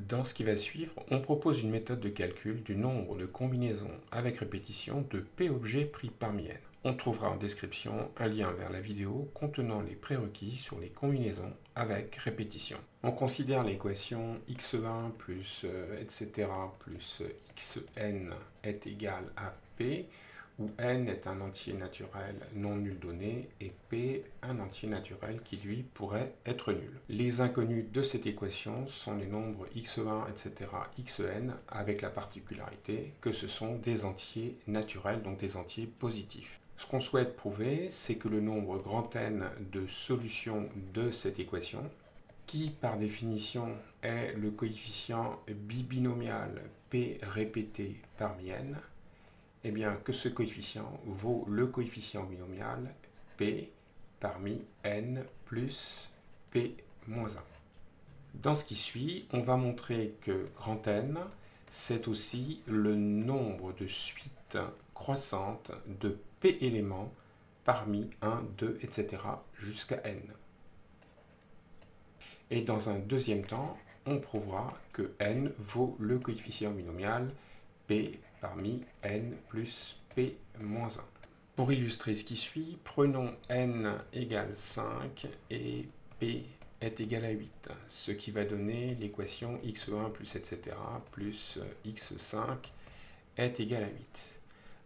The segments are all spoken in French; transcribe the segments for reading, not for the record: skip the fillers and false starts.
Dans ce qui va suivre, on propose une méthode de calcul du nombre de combinaisons avec répétition de P objets pris parmi n. On trouvera en description un lien vers la vidéo contenant les prérequis sur les combinaisons avec répétition. On considère l'équation x1 plus etc. plus xn est égal à P, où n est un entier naturel non nul donné et p un entier naturel qui lui pourrait être nul. Les inconnus de cette équation sont les nombres x1, etc., xn, avec la particularité que ce sont des entiers naturels, donc des entiers positifs. Ce qu'on souhaite prouver, c'est que le nombre grand N de solutions de cette équation, qui par définition est le coefficient bibinomial p répété parmi n, eh bien que ce coefficient vaut le coefficient binomial p parmi n plus p moins 1. Dans ce qui suit, on va montrer que grand N, c'est aussi le nombre de suites croissantes de p éléments parmi 1, 2, etc. jusqu'à n. Et dans un deuxième temps, on prouvera que n vaut le coefficient binomial p parmi n plus p moins 1. Pour illustrer ce qui suit, prenons n égale 5 et p est égal à 8, ce qui va donner l'équation x1 plus etc. plus x5 est égal à 8.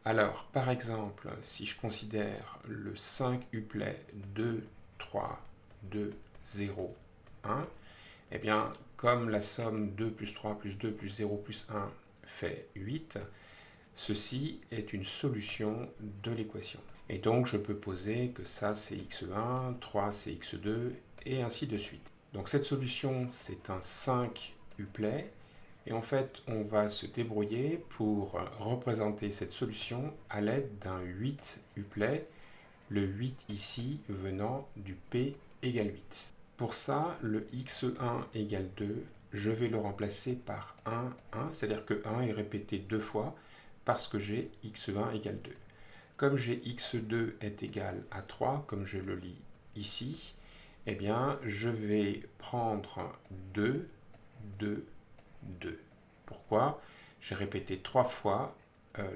Alors, par exemple, si je considère le 5 uplet 2, 3, 2, 0, 1, eh bien, comme la somme 2 plus 3 plus 2 plus 0 plus 1 fait 8, ceci est une solution de l'équation. Et donc, je peux poser que ça, c'est x1, 3, c'est x2, et ainsi de suite. Donc, cette solution, c'est un 5 uplet. Et en fait, on va se débrouiller pour représenter cette solution à l'aide d'un 8 uplet, le 8 ici venant du p égale 8. Pour ça, le x1 égale 2, je vais le remplacer par 1, 1, c'est-à-dire que 1 est répété deux fois parce que j'ai x1 égale 2. Comme j'ai x2 est égal à 3, comme je le lis ici, eh bien, je vais prendre 2, 2, 2. Pourquoi? J'ai répété 3 fois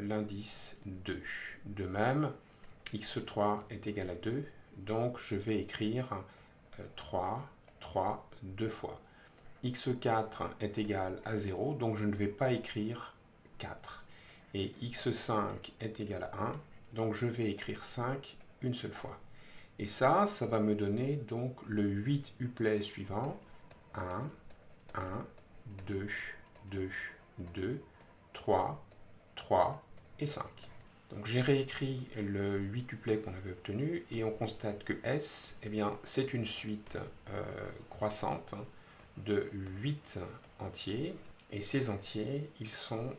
l'indice 2. De même, x3 est égal à 2, donc je vais écrire 3, 3, 2 fois. x4 est égal à 0, donc je ne vais pas écrire 4. Et x5 est égal à 1, donc je vais écrire 5 une seule fois. Et ça va me donner donc le 8 uplet suivant, 1, 1, 2, 2, 2, 3, 3 et 5. Donc j'ai réécrit le 8 uplet qu'on avait obtenu et on constate que S, eh bien, c'est une suite croissante de 8 entiers. Et ces entiers, ils sont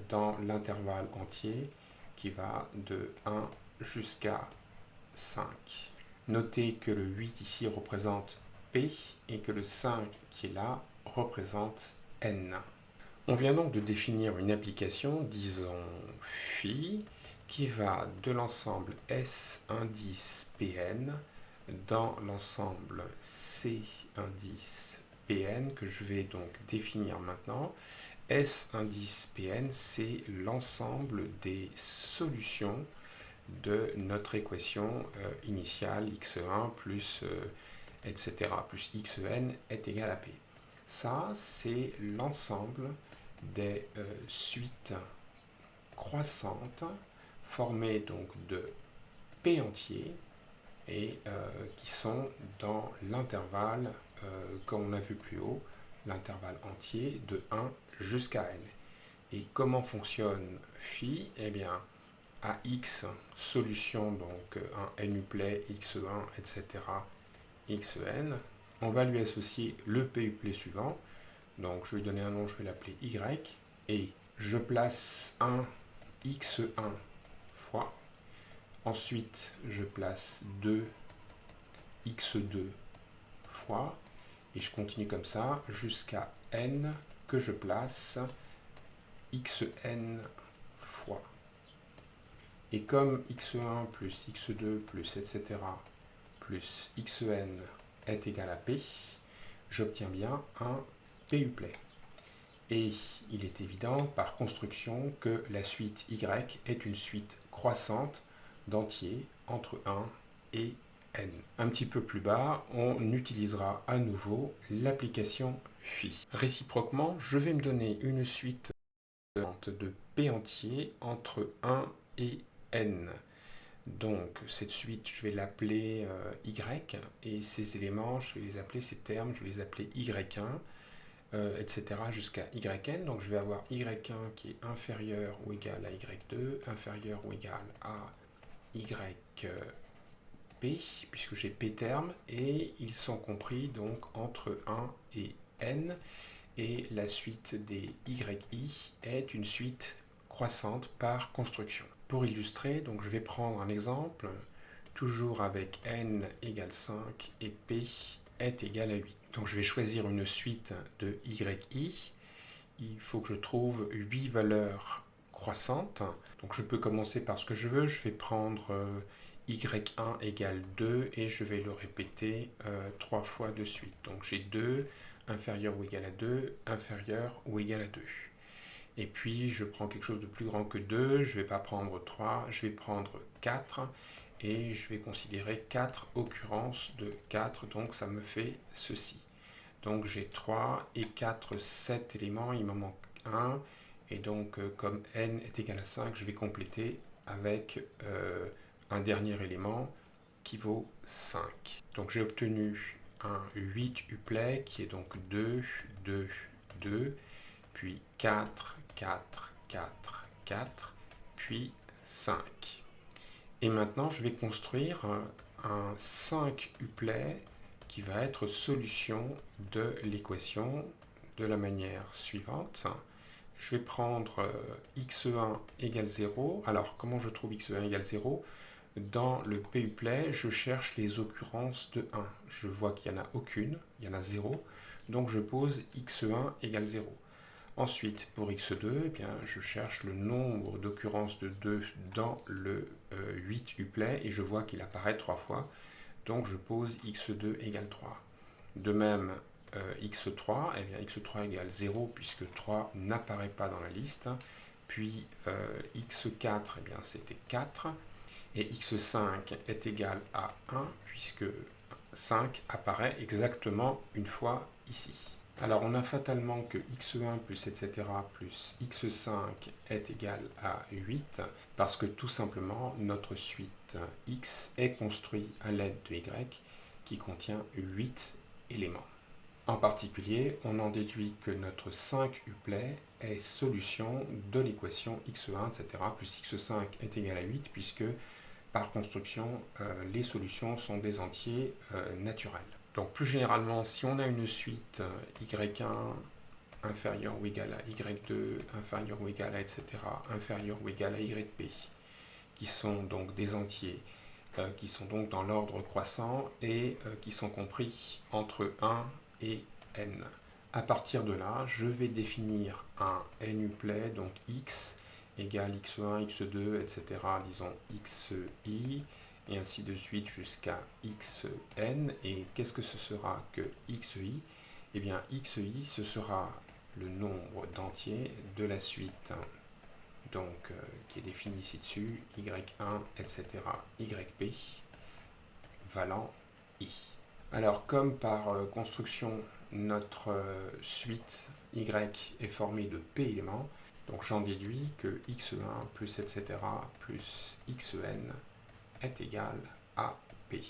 dans l'intervalle entier qui va de 1 jusqu'à 5. Notez que le 8 ici représente P et que le 5 qui est là représente N. On vient donc de définir une application, disons phi, qui va de l'ensemble S indice Pn dans l'ensemble C indice Pn que je vais donc définir maintenant. S indice Pn, c'est l'ensemble des solutions de notre équation initiale x1 plus etc. plus xn est égal à p. Ça, c'est l'ensemble des suites croissantes formées donc de p entiers et qui sont dans l'intervalle, comme on a vu plus haut, l'intervalle entier de 1 jusqu'à n. Et comment fonctionne phi? Eh bien, à x, solution, donc un n uplet, x1, etc., xn, on va lui associer le p uplet suivant. Donc, je vais lui donner un nom, je vais l'appeler y, et je place un x1 fois. Ensuite, je place 2 x2 fois, et je continue comme ça jusqu'à n que je place xn fois. Et comme x1 plus x2 plus etc. plus xn est égal à p, j'obtiens bien un p uplet. Et il est évident par construction que la suite y est une suite croissante d'entiers entre 1 et n. Un petit peu plus bas, on utilisera à nouveau l'application phi. Réciproquement, je vais me donner une suite de p entiers entre 1 et n. Donc cette suite, je vais l'appeler y, et ces éléments, je vais les appeler, ces termes, je vais les appeler y1, etc. jusqu'à yn. Donc je vais avoir y1 qui est inférieur ou égal à y2, inférieur ou égal à yp, puisque j'ai p termes, et ils sont compris donc entre 1 et n, et la suite des yi est une suite croissante par construction. Pour illustrer, donc je vais prendre un exemple, toujours avec n égale 5 et p est égal à 8. Donc je vais choisir une suite de yi. Il faut que je trouve 8 valeurs croissantes. Donc je peux commencer par ce que je veux. Je vais prendre y1 égale 2 et je vais le répéter 3 fois de suite. Donc j'ai 2, inférieur ou égal à 2, inférieur ou égal à 2. Et puis je prends quelque chose de plus grand que 2, je ne vais pas prendre 3, je vais prendre 4, et je vais considérer 4 occurrences de 4, donc ça me fait ceci. Donc j'ai 3 et 4, 7 éléments, il m'en manque 1, et donc comme n est égal à 5, je vais compléter avec un dernier élément qui vaut 5. Donc j'ai obtenu un 8 uplet qui est donc 2, 2, 2, puis 4, 4, 4, 4, puis 5. Et maintenant, je vais construire un 5 uplet qui va être solution de l'équation de la manière suivante. Je vais prendre x1 égale 0. Alors, comment je trouve x1 égale 0 ? Dans le p-uplet, je cherche les occurrences de 1. Je vois qu'il n'y en a aucune, il y en a 0. Donc, je pose x1 égale 0. Ensuite, pour x2, eh bien, je cherche le nombre d'occurrences de 2 dans le 8 uplet et je vois qu'il apparaît 3 fois. Donc je pose x2 égale 3. De même, x3, eh bien, x3 égale 0 puisque 3 n'apparaît pas dans la liste. Puis x4, eh bien, c'était 4. Et x5 est égal à 1 puisque 5 apparaît exactement une fois ici. Alors on a fatalement que x1 plus etc. plus x5 est égal à 8 parce que tout simplement notre suite x est construite à l'aide de y qui contient 8 éléments. En particulier, on en déduit que notre 5 uplet est solution de l'équation x1 etc. plus x5 est égal à 8 puisque par construction les solutions sont des entiers naturels. Donc plus généralement, si on a une suite y1 inférieur ou égal à y2, inférieur ou égal à etc., inférieur ou égal à yp, qui sont donc des entiers, qui sont donc dans l'ordre croissant et qui sont compris entre 1 et n. À partir de là, je vais définir un n-uplet, donc x égale x1, x2, etc., disons xi, et ainsi de suite jusqu'à xn. Et qu'est-ce que ce sera que xi ? Eh bien, xi, ce sera le nombre d'entiers de la suite, donc qui est défini ici-dessus, y1, etc., yp, valant i. Alors, comme par construction, notre suite y est formée de p éléments, donc j'en déduis que x1 plus etc. plus xn est égal à p.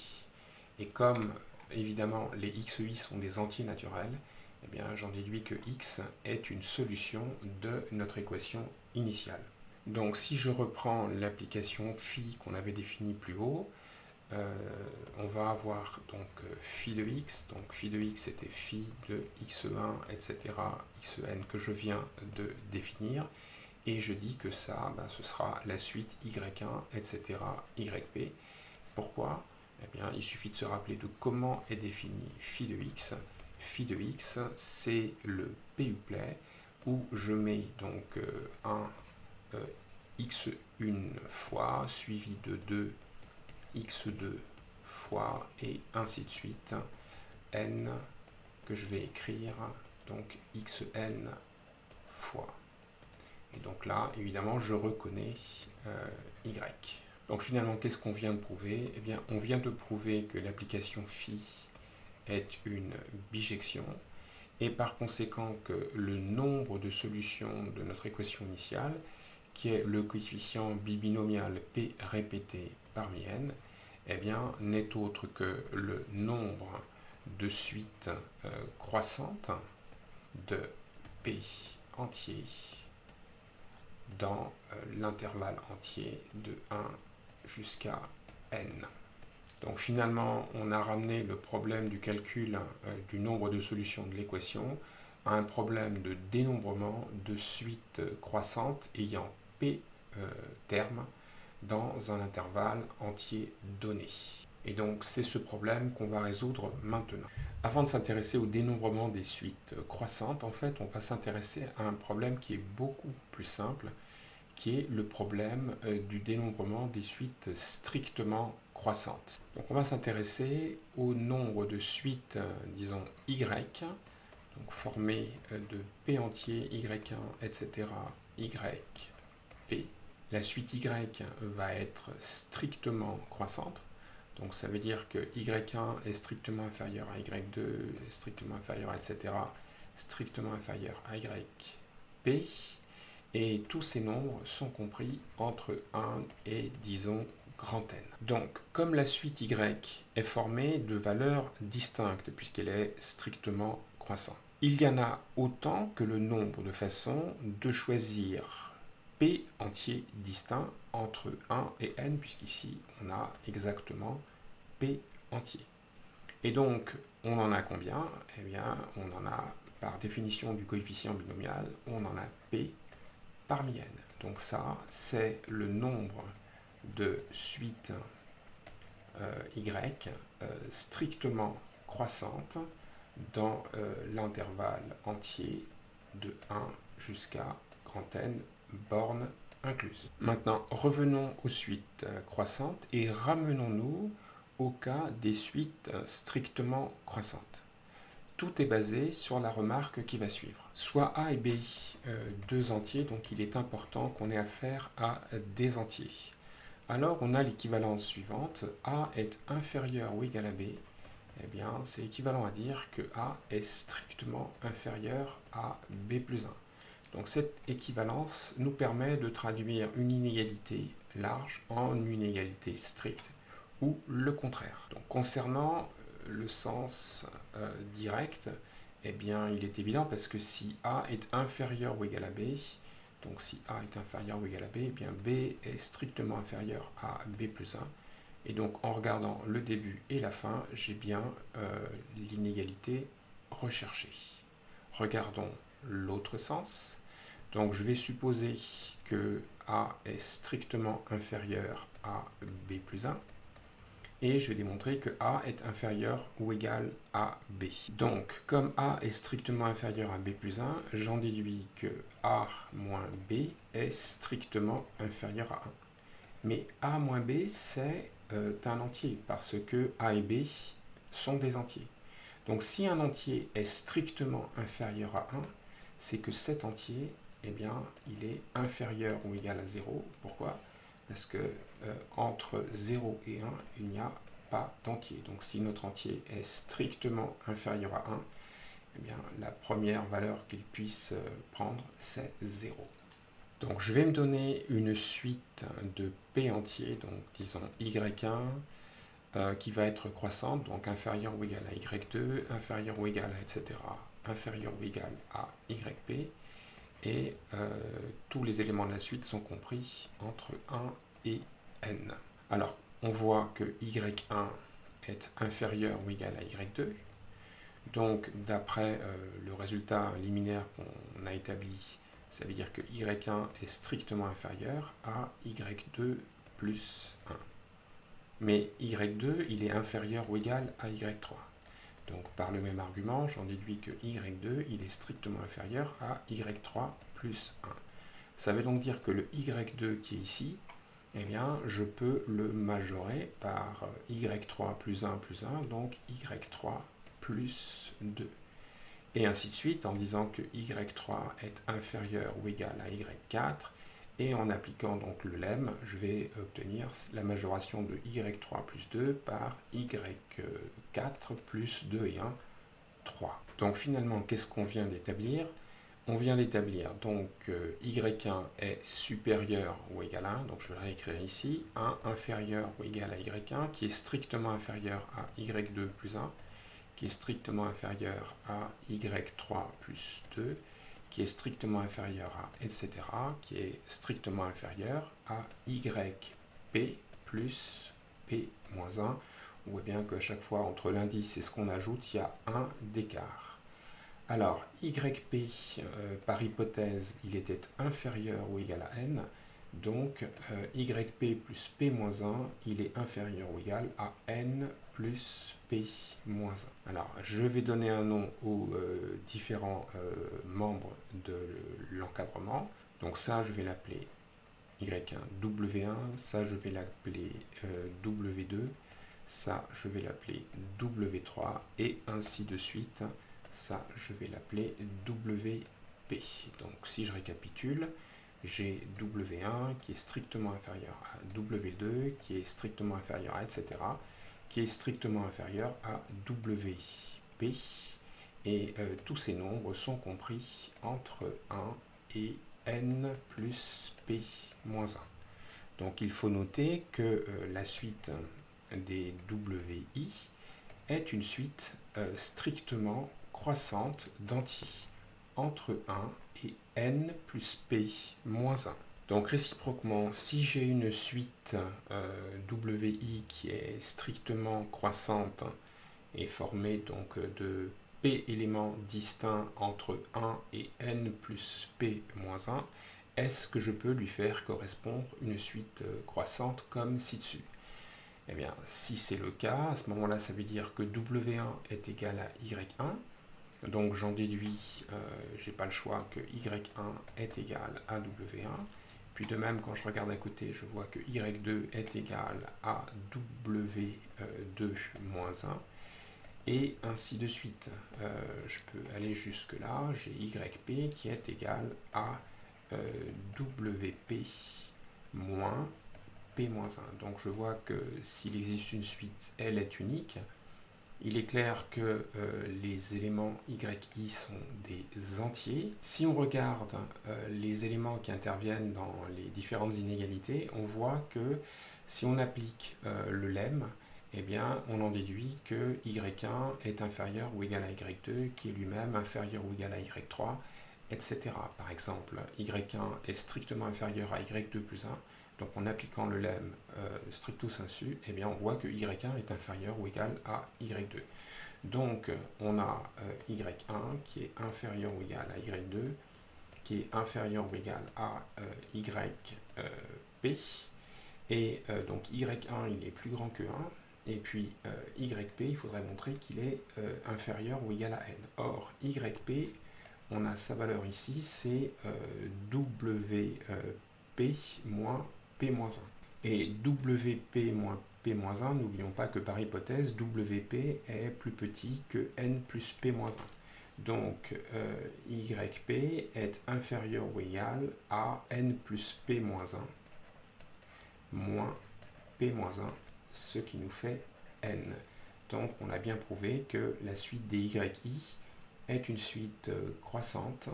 Et comme évidemment les xi sont des entiers naturels, eh bien j'en déduis que x est une solution de notre équation initiale. Donc si je reprends l'application phi qu'on avait définie plus haut, on va avoir donc phi de x, donc phi de x c'était phi de x1, etc., xn que je viens de définir, et je dis que ça, ce sera la suite y1, etc., yp. Pourquoi ? Eh bien, il suffit de se rappeler de comment est défini phi de x. Phi de x, c'est le p-uplet où je mets donc un x1 fois suivi de 2 x2 fois et ainsi de suite, n que je vais écrire, donc xn fois. Et donc là, évidemment, je reconnais y. Donc finalement, qu'est-ce qu'on vient de prouver? Eh bien, on vient de prouver que l'application phi est une bijection, et par conséquent que le nombre de solutions de notre équation initiale, qui est le coefficient bibinomial p répété parmi n, eh bien, n'est autre que le nombre de suites croissantes de p entier dans l'intervalle entier de 1 jusqu'à n. Donc finalement, on a ramené le problème du calcul du nombre de solutions de l'équation à un problème de dénombrement de suites croissantes ayant p termes dans un intervalle entier donné. Et donc c'est ce problème qu'on va résoudre maintenant. Avant de s'intéresser au dénombrement des suites croissantes, en fait, on va s'intéresser à un problème qui est beaucoup plus simple, qui est le problème du dénombrement des suites strictement croissantes. Donc on va s'intéresser au nombre de suites, disons, y, donc formées de p entier, y1, etc., y, p. La suite y va être strictement croissante, donc ça veut dire que y1 est strictement inférieur à y2, est strictement inférieur, etc., strictement inférieur à yp, et tous ces nombres sont compris entre 1 et, disons, grand N. Donc, comme la suite y est formée de valeurs distinctes, puisqu'elle est strictement croissante, il y en a autant que le nombre de façons de choisir p entier distinct entre 1 et n, puisqu'ici, on a exactement p entier. Et donc, on en a combien? Eh bien, on en a, par définition du coefficient binomial, on en a p parmi n. Donc ça, c'est le nombre de suites y strictement croissantes dans l'intervalle entier de 1 jusqu'à grand N, bornes incluses. Maintenant, revenons aux suites croissantes et ramenons-nous au cas des suites strictement croissantes. Tout est basé sur la remarque qui va suivre. Soit A et B, deux entiers, donc il est important qu'on ait affaire à des entiers. Alors on a l'équivalence suivante, A est inférieur ou égal à B, eh bien c'est équivalent à dire que A est strictement inférieur à B plus 1. Donc cette équivalence nous permet de traduire une inégalité large en une égalité stricte, ou le contraire. Donc concernant le sens direct, eh bien il est évident parce que si A est inférieur ou égal à B, donc si A est inférieur ou égal à B, eh bien B est strictement inférieur à B plus 1. Et donc en regardant le début et la fin, j'ai bien l'inégalité recherchée. Regardons l'autre sens. Donc je vais supposer que A est strictement inférieur à B plus 1. Et je vais démontrer que A est inférieur ou égal à B. Donc, comme A est strictement inférieur à B plus 1, j'en déduis que A moins B est strictement inférieur à 1. Mais A moins B, c'est un entier, parce que A et B sont des entiers. Donc, si un entier est strictement inférieur à 1, c'est que cet entier, eh bien, il est inférieur ou égal à 0. Pourquoi ? Parce que entre 0 et 1, il n'y a pas d'entier. Donc si notre entier est strictement inférieur à 1, eh bien, la première valeur qu'il puisse prendre, c'est 0. Donc je vais me donner une suite de P entiers, donc disons Y1, qui va être croissante, donc inférieure ou égale à Y2, inférieure ou égale à, etc., inférieure ou égale à YP, et tous les éléments de la suite sont compris entre 1 et n. Alors, on voit que y1 est inférieur ou égal à y2. Donc, d'après le résultat liminaire qu'on a établi, ça veut dire que y1 est strictement inférieur à y2 plus 1. Mais y2, il est inférieur ou égal à y3. Donc, par le même argument, j'en déduis que y2, il est strictement inférieur à y3 plus 1. Ça veut donc dire que le y2 qui est ici, eh bien, je peux le majorer par y3 plus 1 plus 1, donc y3 plus 2. et ainsi de suite, en disant que y3 est inférieur ou égal à y4, et en appliquant donc le lemme, je vais obtenir la majoration de y3 plus 2 par y4 plus 2 et 1, 3. Donc finalement, qu'est-ce qu'on vient d'établir? On vient d'établir donc y1 est supérieur ou égal à 1, donc je vais le réécrire ici, 1 inférieur ou égal à y1, qui est strictement inférieur à y2 plus 1, qui est strictement inférieur à y3 plus 2, qui est strictement inférieur à, etc., qui est strictement inférieur à yp plus p moins 1. On voit bien qu'à chaque fois, entre l'indice et ce qu'on ajoute, il y a un d'écart. Alors, yp, par hypothèse, il était inférieur ou égal à n, donc yp plus p moins 1, il est inférieur ou égal à n plus p moins 1. Alors, je vais donner un nom aux différents membres de l'encadrement. Donc ça, je vais l'appeler y1 w1, ça, je vais l'appeler w2, ça, je vais l'appeler w3, et ainsi de suite. Ça, je vais l'appeler WP. Donc, si je récapitule, j'ai W1 qui est strictement inférieur à W2, qui est strictement inférieur à, etc., qui est strictement inférieur à WP. Et tous ces nombres sont compris entre 1 et n plus P moins 1. Donc, il faut noter que la suite des WI est une suite strictement croissante d'entiers entre 1 et n plus p moins 1. Donc réciproquement, si j'ai une suite WI qui est strictement croissante et formée donc de p éléments distincts entre 1 et n plus p moins 1, est-ce que je peux lui faire correspondre une suite croissante comme ci-dessus? Eh bien, si c'est le cas, à ce moment-là, ça veut dire que W1 est égal à Y1. Donc j'en déduis, j'ai pas le choix, que Y1 est égal à W1. Puis de même, quand je regarde à côté, je vois que Y2 est égal à W2 moins 1. Et ainsi de suite. Je peux aller jusque-là. J'ai YP qui est égal à WP moins P-1. Donc je vois que s'il existe une suite, elle est unique. Il est clair que les éléments YI sont des entiers. Si on regarde les éléments qui interviennent dans les différentes inégalités, on voit que si on applique le lemme, eh bien, on en déduit que Y1 est inférieur ou égal à Y2, qui est lui-même inférieur ou égal à Y3, etc. Par exemple, Y1 est strictement inférieur à Y2 plus 1, donc en appliquant le lemme stricto sensu, eh bien, on voit que Y1 est inférieur ou égal à Y2. Donc on a Y1 qui est inférieur ou égal à Y2, qui est inférieur ou égal à YP, et donc Y1 il est plus grand que 1, et puis YP, il faudrait montrer qu'il est inférieur ou égal à N. Or, YP, on a sa valeur ici, c'est WP moins P-1. Et WP moins P-1, n'oublions pas que par hypothèse, WP est plus petit que N plus P-1. Donc, YP est inférieur ou égal à N plus P-1 moins P-1, ce qui nous fait N. Donc, on a bien prouvé que la suite des YI est une suite croissante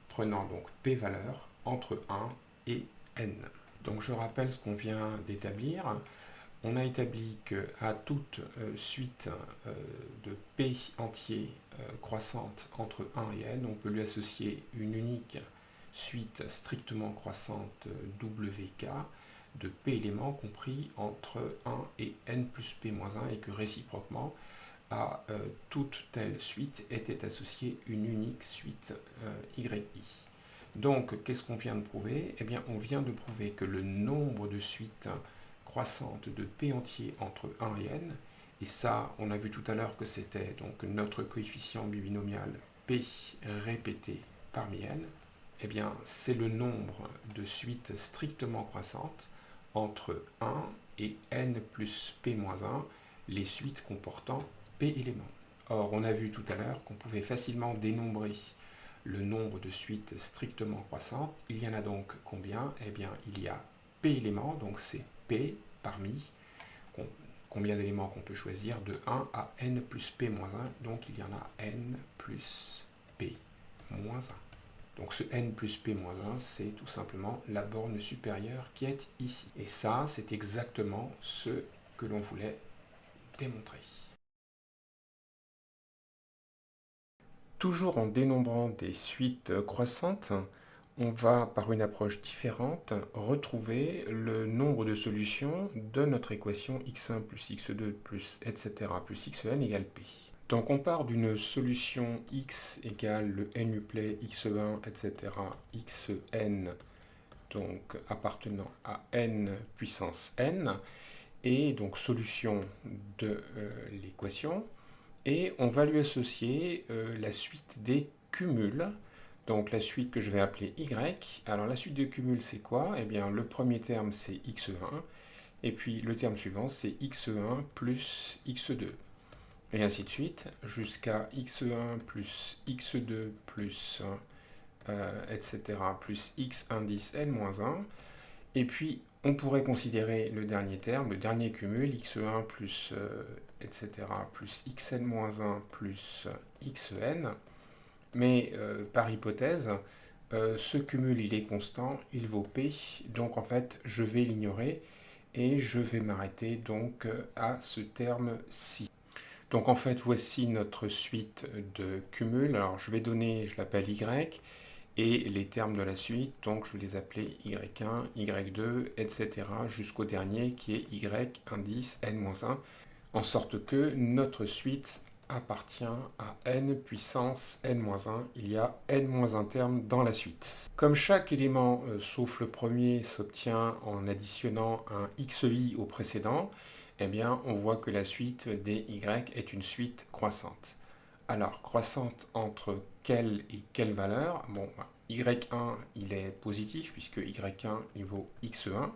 prenant donc P valeurs entre 1 et N. Donc je rappelle ce qu'on vient d'établir. On a établi qu'à toute suite de P entier croissante entre 1 et N, on peut lui associer une unique suite strictement croissante WK de P éléments compris entre 1 et N plus P moins 1, et que réciproquement, à toute telle suite était associée une unique suite YI. Donc, qu'est-ce qu'on vient de prouver? Eh bien, on vient de prouver que le nombre de suites croissantes de P entier entre 1 et N, et ça, on a vu tout à l'heure que c'était donc notre coefficient binomial P répété parmi N, eh bien, c'est le nombre de suites strictement croissantes entre 1 et N plus P moins 1, les suites comportant P éléments. Or, on a vu tout à l'heure qu'on pouvait facilement dénombrer le nombre de suites strictement croissantes. Il y en a donc combien? Eh bien, il y a P éléments, donc c'est P parmi combien d'éléments qu'on peut choisir de 1 à n plus P moins 1. Donc, il y en a n plus P moins 1. Donc ce n plus p moins 1, c'est tout simplement la borne supérieure qui est ici. Et ça, c'est exactement ce que l'on voulait démontrer. Toujours en dénombrant des suites croissantes, on va, par une approche différente, retrouver le nombre de solutions de notre équation x1 plus x2 plus etc. plus xn égale p. Donc on part d'une solution x égale le n-uplet x1, etc., xn, donc appartenant à n puissance n, et donc solution de l'équation, et on va lui associer la suite des cumuls, donc la suite que je vais appeler y. Alors la suite des cumuls c'est quoi? Eh bien le premier terme c'est x1, et puis le terme suivant c'est x1 plus x2. Et ainsi de suite, jusqu'à x1 plus x2 plus etc. plus x indice n-1. Et puis, on pourrait considérer le dernier terme, le dernier cumul, x1 plus etc. plus xn-1 plus xn. Mais par hypothèse, ce cumul, il est constant, il vaut p. Donc, en fait, je vais l'ignorer et je vais m'arrêter donc à ce terme-ci. Donc en fait, voici notre suite de cumul. Alors je vais donner, je l'appelle y, et les termes de la suite, donc je vais les appeler y1, y2, etc. jusqu'au dernier qui est y indice n-1, en sorte que notre suite appartient à n puissance n-1. Il y a n-1 termes dans la suite. Comme chaque élément, sauf le premier, s'obtient en additionnant un xi au précédent, eh bien, on voit que la suite des y est une suite croissante. Alors, croissante entre quelle et quelle valeur? Bon, y1, il est positif, puisque y1, il vaut x1.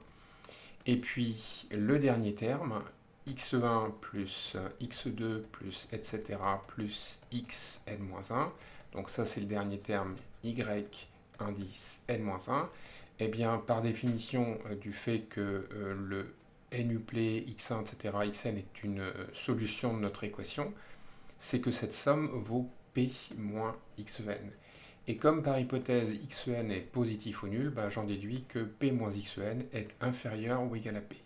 Et puis, le dernier terme, x1 plus x2 plus etc. plus x n-1. Donc ça, c'est le dernier terme y indice n-1. Eh bien, par définition, du fait que le n-uplet x1, etc., xn est une solution de notre équation, c'est que cette somme vaut p moins xn. Et comme par hypothèse xn est positif ou nul, j'en déduis que p moins xn est inférieur ou égal à p.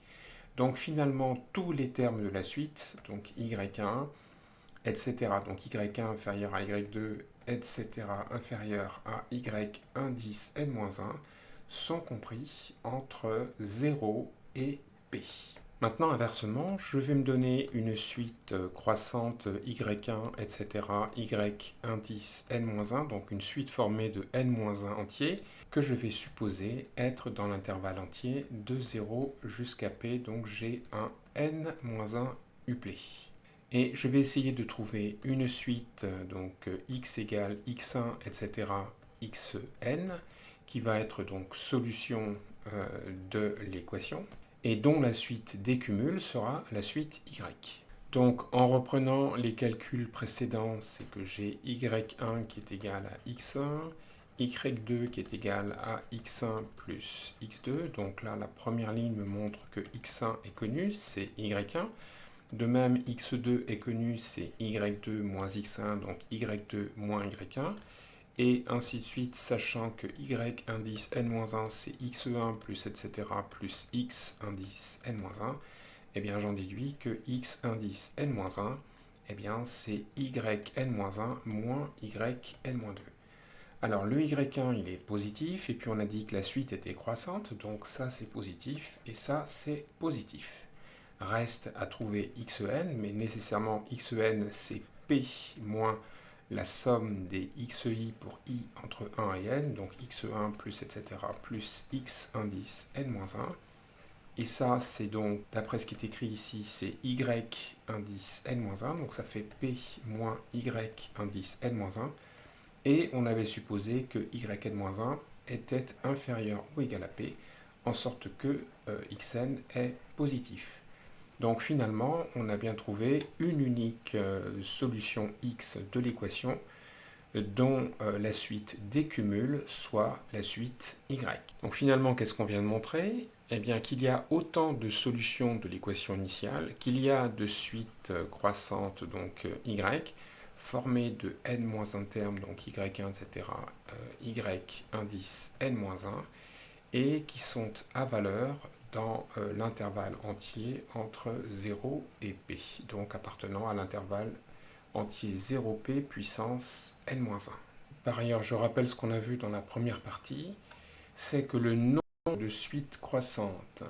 Donc finalement, tous les termes de la suite, donc y1, etc., donc y1 inférieur à y2, etc., inférieur à y indice n-1, sont compris entre 0 et p. Maintenant, inversement, je vais me donner une suite croissante y1, etc., y indice n-1, donc une suite formée de n-1 entier, que je vais supposer être dans l'intervalle entier de 0 jusqu'à p, donc j'ai un n-1 uplet. Et je vais essayer de trouver une suite, donc x égale x1, etc., xn, qui va être donc solution de l'équation, et dont la suite des cumuls sera la suite y. Donc en reprenant les calculs précédents, c'est que j'ai y1 qui est égal à x1, y2 qui est égal à x1 plus x2. Donc là, la première ligne me montre que x1 est connu, c'est y1. De même, x2 est connu, c'est y2 moins x1, donc y2 moins y1. Et ainsi de suite, sachant que y indice n-1, c'est x1 plus etc. plus x indice n-1, eh bien j'en déduis que x indice n-1, eh bien c'est y n-1 moins y n-2. Alors le y1, il est positif, et puis on a dit que la suite était croissante, donc ça c'est positif, et ça c'est positif. Reste à trouver xn, mais nécessairement xn c'est p moins la somme des xi pour i entre 1 et n, donc x1 plus etc. plus x indice n-1. Et ça, c'est donc, d'après ce qui est écrit ici, c'est y indice n-1, donc ça fait p moins y indice n-1. Et on avait supposé que y n-1 était inférieur ou égal à p, en sorte que xn est positif. Donc finalement, on a bien trouvé une unique solution x de l'équation dont la suite des cumuls soit la suite y. Donc finalement, qu'est-ce qu'on vient de montrer? Eh bien qu'il y a autant de solutions de l'équation initiale qu'il y a de suites croissantes, donc y, formées de n-1 termes, donc y1, etc., y indice n-1, et qui sont à valeur dans l'intervalle entier entre 0 et p, donc appartenant à l'intervalle entier 0p puissance n-1. Par ailleurs, je rappelle ce qu'on a vu dans la première partie, c'est que le nombre de suites croissantes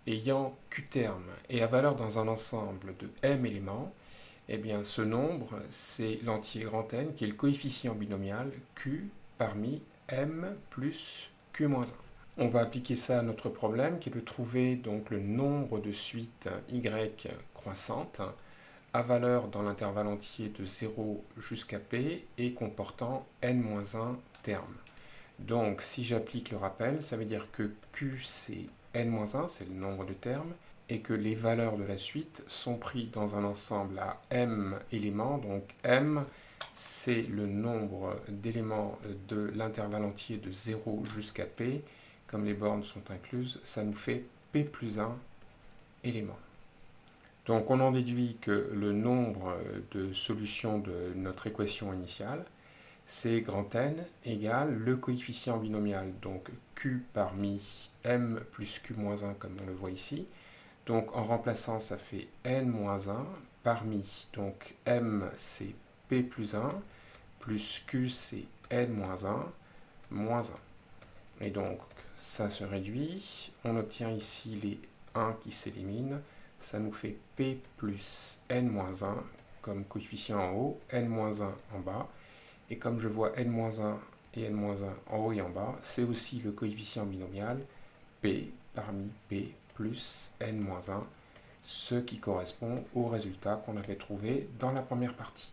ayant q termes et à valeur dans un ensemble de m éléments, eh bien ce nombre, c'est l'entier grand N qui est le coefficient binomial q parmi m plus q-1. On va appliquer ça à notre problème qui est de trouver donc le nombre de suites y croissantes à valeur dans l'intervalle entier de 0 jusqu'à p et comportant n-1 termes. Donc si j'applique le rappel, ça veut dire que q c'est n-1, c'est le nombre de termes, et que les valeurs de la suite sont prises dans un ensemble à m éléments, donc m c'est le nombre d'éléments de l'intervalle entier de 0 jusqu'à p, comme les bornes sont incluses, ça nous fait p plus 1 éléments. Donc on en déduit que le nombre de solutions de notre équation initiale, c'est grand N égale le coefficient binomial, donc Q parmi M plus Q-1 comme on le voit ici. Donc en remplaçant, ça fait N-1 parmi, donc M c'est P plus 1, plus Q c'est N-1, moins 1. Et donc ça se réduit, on obtient ici les 1 qui s'éliminent, ça nous fait P plus N-1 comme coefficient en haut, N-1 en bas. Et comme je vois n-1 et n-1 en haut et en bas, c'est aussi le coefficient binomial P parmi P plus n-1, ce qui correspond au résultat qu'on avait trouvé dans la première partie.